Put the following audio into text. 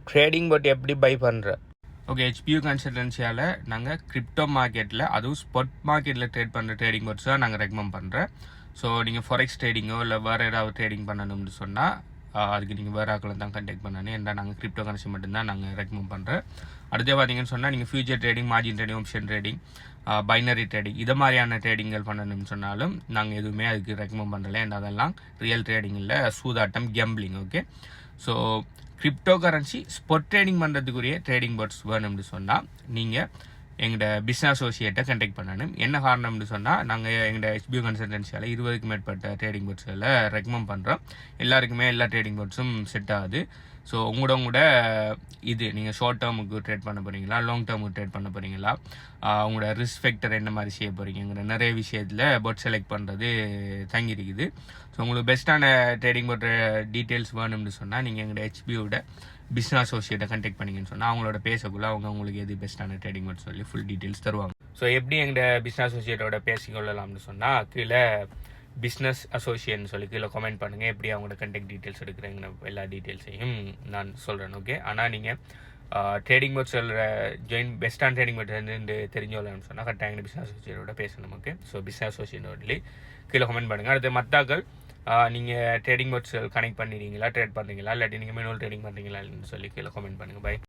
Trading but எப்படி by பண்ணுற? Okay, HPU கன்சல்டன்சியால் நாங்கள் கிரிப்டோ மார்க்கெட்டில் அதுவும் ஸ்பாட் மார்க்கெட்டில் ட்ரேட் பண்ணுற ட்ரேடிங் பட்ஸ் தான் நாங்கள் ரெக்கமெண்ட் பண்ணுறேன். ஸோ நீங்கள் ஃபாரெக்ஸ் ட்ரேடிங்கோ இல்லை வேறு ஏதாவது ட்ரேடிங் பண்ணணும்னு சொன்னால் அதுக்கு நீங்கள் வேறு ஆக்களை தான் கண்டெக்ட் பண்ணணும். ஏன்னா நாங்கள் கிரிப்டோ கரன்சி மட்டும்தான் நாங்கள் ரெக்கமெண்ட் பண்ணுறேன். அடுத்தே பார்த்தீங்கன்னு சொன்னால் நீங்கள் future trading, margin trading, option trading, binary trading இது மாதிரியான ட்ரேடிங்கள் பண்ணணும்னு சொன்னாலும் நாங்கள் எதுவுமே அதுக்கு ரெக்கமெண்ட் பண்ணலை. ஏன்னா அதெல்லாம் ரியல் ட்ரேடிங் இல்லை, சூதாட்டம், gambling. Okay, so crypto currency spot trading பண்ணுறதுக்குரிய ட்ரேடிங் பட்ஸ் வேணும்னு சொன்னால் நீங்கள் எங்களோட பிஸ்னஸ் அசோசியேட்டை கண்டெக்ட் பண்ணணும். என்ன காரணம்னு சொன்னால் நாங்கள் எங்களோட ஹெச்பியூ கன்சல்டன்சியால் 20க்கும் மேற்பட்ட ட்ரேடிங் பட்ஸில் ரெக்கமெண்ட் பண்ணுறோம். எல்லாருக்குமே எல்லா ட்ரேடிங் பட்ஸும் செட் ஆகுது. ஸோ உங்களோட இது நீங்கள் ஷார்ட் டேர்முக்கு ட்ரேட் பண்ண போகிறீங்களா, லாங் டேர்முக்கு ட்ரேட் பண்ண போகிறீங்களா, உங்களோட ரிஸ்க் ஃபேக்டர் என்ன மாதிரி செய்ய போகிறீங்கிற நிறைய விஷயத்தில் பட் செலக்ட் பண்ணுறது தங்கியிருக்குது. ஸோ உங்களுக்கு பெஸ்ட்டான ட்ரேடிங் பட் டீட்டெயில்ஸ் வேணும்னு சொன்னால் நீங்கள் எங்களோட ஹெச்பியூட பிஸ்னஸ் அசோசியேட்டை கண்டெக்ட் பண்ணிங்கன்னு சொன்னால் அவங்களோட பேசக்குள்ள அவங்க உங்களுக்கு எது பெஸ்ட்டான ட்ரேடிங் பட் சொல்லி ஃபுல் டீட்டெயில்ஸ் தருவாங்க. ஸோ எப்படி எங்களோட பிஸ்னஸ் அசோசியேட்டோட பேசிக்கொள்ளலாம்னு சொன்னால் கீழே பிஸ்னஸ் அசோசியேட்னு சொல்லி கீழே கமெண்ட் பண்ணுங்கள். எப்படி அவங்களோட கண்டெக்ட் டீட்டெயில்ஸ் எடுக்கிறேங்கிற எல்லா டீட்டெயில்ஸையும் நான் சொல்கிறேன். ஓகே, ஆனால் நீங்கள் ட்ரேடிங் பட் சொல்கிற பெஸ்ட்டான ட்ரேடிங் பட் வந்து தெரிஞ்சோம்னு சொன்னால் கரெக்டாக பிஸ்னஸ் அசோசியேட்டோட பேசணும். ஓகே, ஸோ பிஸ்னஸ் அசோசியேட்டோடலி கீழே கமெண்ட் பண்ணுங்கள். அடுத்து மத்தாக்கள் நீங்கள் ட்ரேடிங் பட்ஸ் கனெக்ட் பண்ணிடுறீங்களா, ட்ரேட் பண்ணுறீங்களா, இல்லாட்டி நீங்கள் மேனுவல் ட்ரேடிங் பண்ணுறீங்களான்னு சொல்லி கீழே கமெண்ட் பண்ணுங்கள். பை.